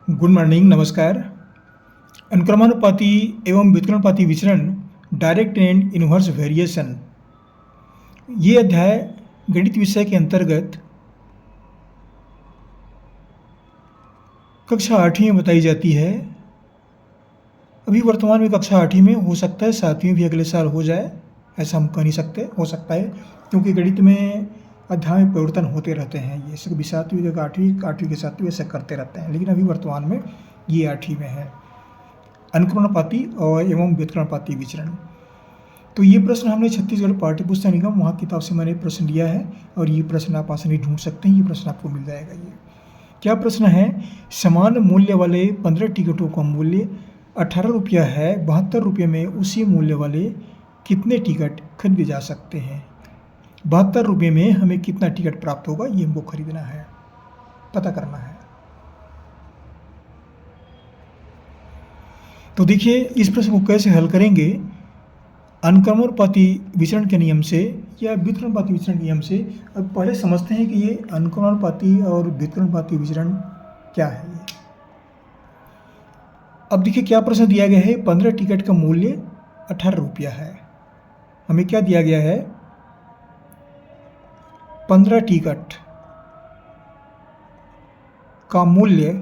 Good morning, नमस्कार। अनुक्रमानुपाती एवं व्युत्क्रमानुपाती विचरण, डायरेक्ट एंड इनवर्स वेरिएशन, ये अध्याय गणित विषय के अंतर्गत कक्षा 8वीं में बताई जाती है। अभी वर्तमान में कक्षा 8वीं में, हो सकता है 7वीं भी अगले साल हो जाए, ऐसा हम कह नहीं सकते, हो सकता है, क्योंकि गणित में अध्याय में परिवर्तन होते रहते हैं। ये सब भी 7वीं के 8वीं, 8वीं के 7वीं ऐसे करते रहते हैं, लेकिन अभी वर्तमान में ये 8वीं में है, अनुक्रमानुपाती और एवं व्युत्क्रमानुपाती विचरण। तो ये प्रश्न हमने छत्तीसगढ़ पाठ्य पुस्तक निगम वहाँ किताब से मैंने प्रश्न लिया है, और ये प्रश्न आप आसानी ढूंढ सकते हैं। ये प्रश्न आपको मिल जाएगा। ये क्या प्रश्न है? समान मूल्य वाले 15 टिकटों का मूल्य 18 रुपया है। 72 रुपये में उसी मूल्य वाले कितने टिकट खरीदे जा सकते हैं? 72 रुपये में हमें कितना टिकट प्राप्त होगा, ये हमको खरीदना है, पता करना है। तो देखिए, इस प्रश्न को कैसे हल करेंगे। अनुक्रमानुपाती विचरण के नियम से या व्युत्क्रमानुपाती विचरण के नियम से। अब पहले समझते हैं कि ये अनुक्रमानुपाती और व्युत्क्रमानुपाती विचरण क्या है। ये अब देखिए क्या प्रश्न दिया गया है। 15 टिकट का मूल्य 18 रुपया है। हमें क्या दिया गया है? 15 टिकट का मूल्य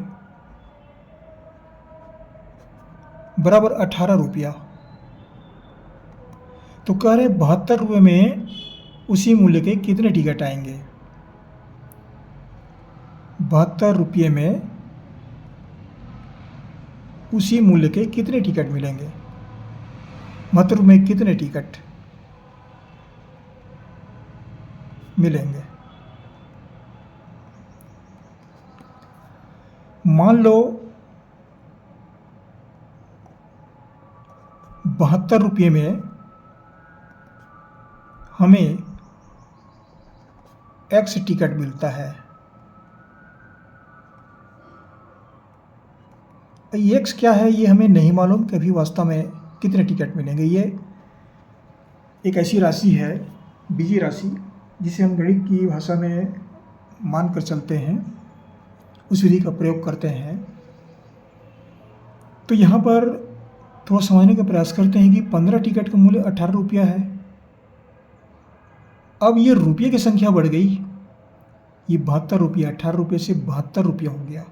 बराबर 18 रुपया। तो कह रहे 72 रुपये में उसी मूल्य के कितने टिकट आएंगे? 72 रुपये में उसी मूल्य के कितने टिकट मिलेंगे? 72 में कितने टिकट मिलेंगे? मान लो 72 रुपये में हमें X टिकट मिलता है। X क्या है ये हमें नहीं मालूम कि अभी वास्तव में कितने टिकट मिलेंगे। ये एक ऐसी राशि है, बीजीय राशि, जिसे हम गणित की भाषा में मान कर चलते हैं, उस विधि का प्रयोग करते हैं। तो यहाँ पर थोड़ा समझने का प्रयास करते हैं कि 15 टिकट का मूल्य 18 रुपया है। अब ये रुपये की संख्या बढ़ गई। ये 72 रुपया, 18 रुपये से 72 रुपया हो गया।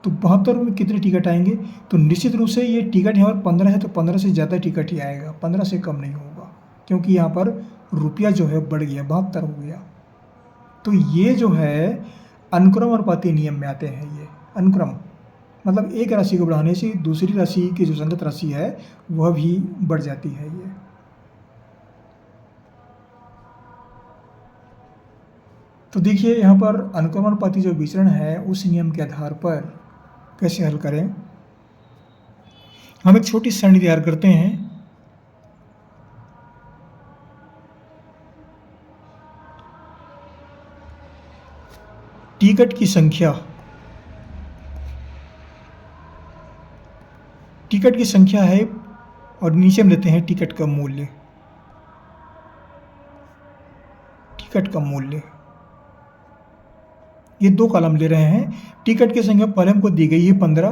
तो 72 रुपये में कितने टिकट आएंगे? तो निश्चित रूप से ये टिकट यहाँ पर 15 है, तो 15 से ज़्यादा टिकट ही आएगा, 15 से कम नहीं होगा, क्योंकि यहाँ पर रुपया जो है बढ़ गया, 72 हो गया। तो ये जो है अनुक्रमानुपाती नियम में आते हैं। ये अनुक्रम मतलब एक राशि को बढ़ाने से दूसरी राशि की जो संगत राशि है वह भी बढ़ जाती है। ये तो देखिए यहाँ पर अनुक्रमानुपाती जो विचरण है उस नियम के आधार पर कैसे हल करें। हम एक छोटी सरणी तैयार करते हैं। टिकट की संख्या, टिकट की संख्या है, और नीचे हम लेते हैं टिकट का मूल्य। टिकट का मूल्य, ये दो कॉलम ले रहे हैं। टिकट की संख्या पहले हमको दी गई है 15,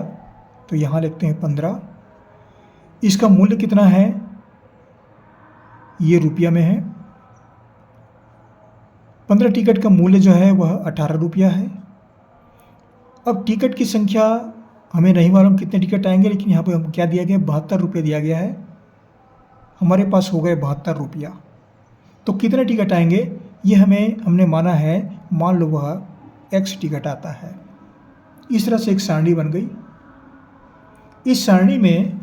तो यहाँ लिखते हैं 15। इसका मूल्य कितना है? ये रुपया में है। 15 टिकट का मूल्य जो है वह 18 रुपया है। अब टिकट की संख्या हमें नहीं मालूम कितने टिकट आएंगे, लेकिन यहाँ पे हम क्या दिया गया? 72 रुपये दिया गया है। हमारे पास हो गए 72 रुपया। तो कितने टिकट आएंगे ये हमने माना है, मान लो वह X टिकट आता है। इस तरह से एक सारणी बन गई। इस सारणी में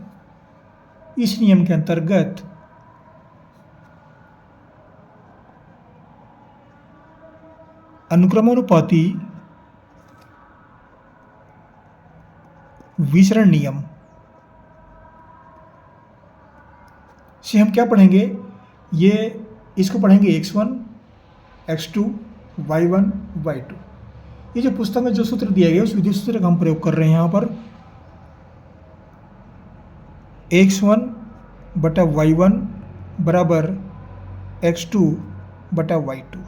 इस नियम के अंतर्गत अनुक्रमानुपाती विचरण नियम से हम क्या पढ़ेंगे? इसको पढ़ेंगे x1, x2, y1, y2। ये जो पुस्तक में जो सूत्र दिया गया उस विधि सूत्र का हम प्रयोग कर रहे हैं। यहाँ पर x1 बटा y1 बराबर x2 बटा y2।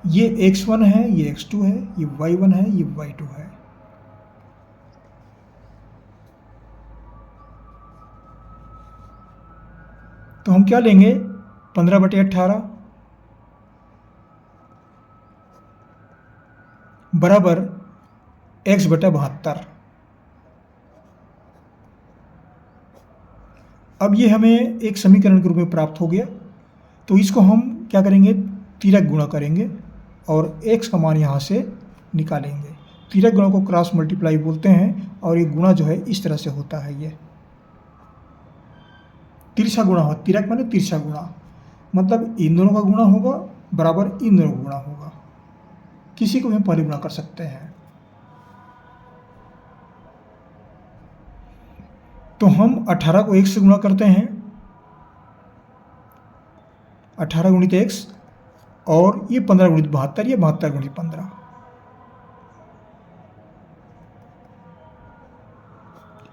ये x1 है, ये x2 है, ये y1 है, ये y2 है। तो हम क्या लेंगे, 15/18 बराबर x/72। अब ये हमें एक समीकरण के रूप में प्राप्त हो गया। तो इसको हम क्या करेंगे, तिर्यक गुणा करेंगे और x का मान यहाँ से निकालेंगे। तिर्यक गुणा को क्रॉस मल्टीप्लाई बोलते हैं और ये गुणा जो है इस तरह से होता है। ये तिरछा गुणा हो, तिर्यक माने तिरछा गुणा, मतलब इन दोनों का गुणा होगा बराबर इन दोनों का गुणा होगा। किसी को भी हम पहले गुणा कर सकते हैं। तो हम 18 को 1 से गुणा करते हैं, 18 गुणित x, और ये 15 गुणित 72, ये 72 गुणित 15।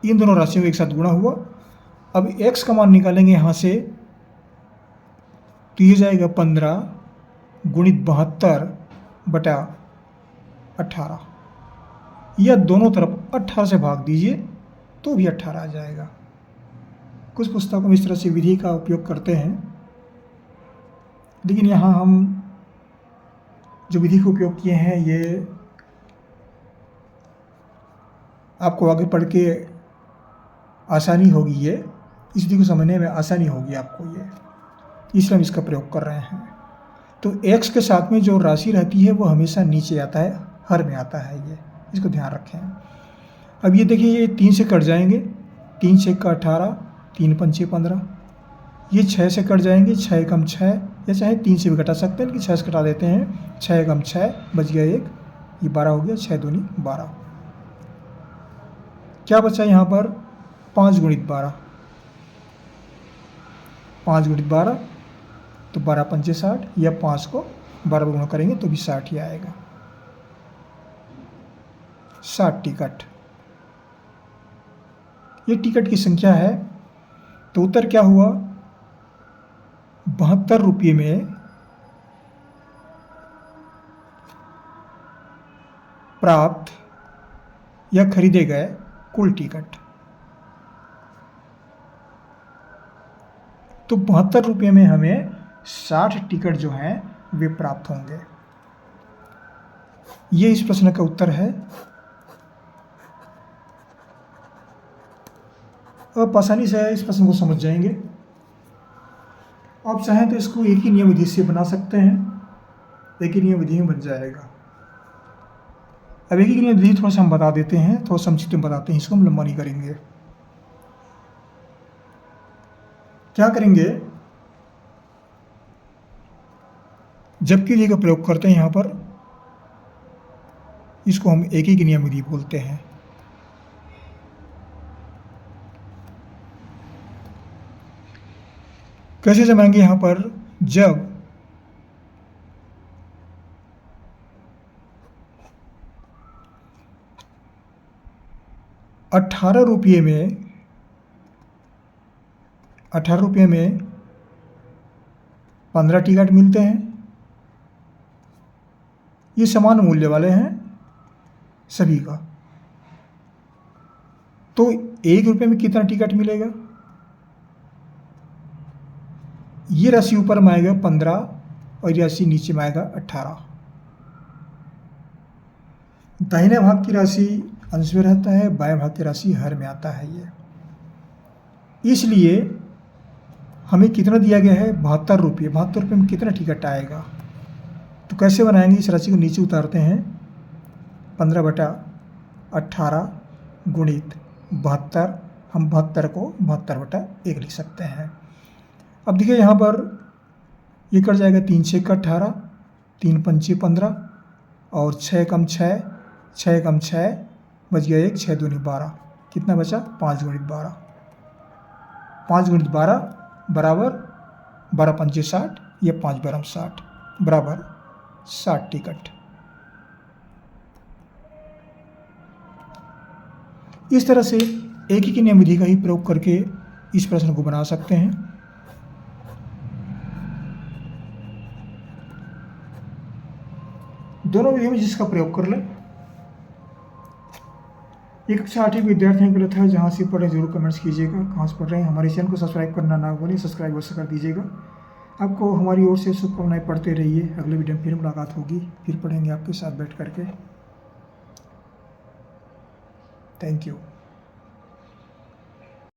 इन दोनों राशियों को एक साथ गुणा हुआ। अब x का मान निकालेंगे यहाँ से, तो ये जाएगा 15 गुणित 72/18। यह दोनों तरफ 18 से भाग दीजिए तो भी 18 आ जाएगा। कुछ पुस्तकों में इस तरह से विधि का उपयोग करते हैं, लेकिन यहाँ हम जो विधि का उपयोग किए हैं ये आपको आगे पढ़ के आसानी होगी, ये इस विधि को समझने में आसानी होगी आपको, ये इसलिए हम इसका प्रयोग कर रहे हैं। तो x के साथ में जो राशि रहती है वो हमेशा नीचे आता है, हर में आता है, ये इसको ध्यान रखें। अब ये देखिए, ये 3 से कट जाएंगे, 3 से 18, 3 पंचे 15, ये 6 से कट जाएंगे, 6 कम 6, या चाहे 3 से भी घटा सकते हैं, लेकिन 6 से कटा देते हैं, 6 कम 6 बच गया 1, ये 12 हो गया, 6 दूनी 12। क्या बचा यहाँ पर, 5 गुणित 12, 5 गुणित 12 तो 12 पंचे 60, या 5 को 12 गुणा करेंगे तो भी 60 ही आएगा। 60 टिकट, ये टिकट की संख्या है। तो उत्तर क्या हुआ, 72 रुपये में प्राप्त या खरीदे गए कुल टिकट। तो 72 रुपये में हमें 60 टिकट जो हैं वे प्राप्त होंगे। ये इस प्रश्न का उत्तर है। आप आसानी से इस प्रश्न को समझ जाएंगे। आप चाहें तो इसको एक ही नियम विधि से बना सकते हैं, एक ही नियम विधि में बन जाएगा। अब एक ही नियम विधि थोड़ा सा हम बता देते हैं, थोड़ा संक्षिप्त में बताते हैं, इसको हम लंबा नहीं करेंगे। क्या करेंगे, जबकि विधि का प्रयोग करते हैं यहाँ पर, इसको हम एक ही नियम विधि बोलते हैं। कैसे जमाएंगे यहाँ पर, जब ₹18 में 15 टिकट मिलते हैं। ये समान मूल्य वाले हैं सभी का। तो ₹1 में कितना टिकट मिलेगा, ये राशि ऊपर में आएगा 15 और ये राशि नीचे में आएगा 18। दाहिने भाग की राशि अंश में रहता है, बाएं भाग की राशि हर में आता है। ये इसलिए हमें कितना दिया गया है, 72 रुपये। 72 रुपये में कितना टिकट आएगा, तो कैसे बनाएंगे, इस राशि को नीचे उतारते हैं, 15/18 गुणित 72, हम 72 को 72/1 लिख सकते हैं। अब देखिए यहाँ पर ये कट जाएगा, 3 से 18, 3 पंचे 15, और 6 कम 6, 6 कम 6 बच गया 1, 6 दूनी 12, कितना बचा, 5 गुणित 12, 5 गुणित 12 बराबर 12 पंचे 60, या 5 12 60 बराबर 60 टिकट। इस तरह से एक ही नियम विधि का ही प्रयोग करके इस प्रश्न को बना सकते हैं। दोनों विधियों में जिसका प्रयोग कर लें। ये कक्षा 8वीं विद्यार्थियों के लिए था। जहाँ से पढ़ रहे जरूर कमेंट्स कीजिएगा, कहाँ से पढ़ रहे हैं। हमारे चैनल को सब्सक्राइब करना ना भूलें, सब्सक्राइब अवश्य कर दीजिएगा। आपको हमारी ओर से शुभकामनाएं। पढ़ते रहिए। अगले वीडियो में फिर मुलाकात होगी, फिर पढ़ेंगे आपके साथ बैठ करके। Thank you.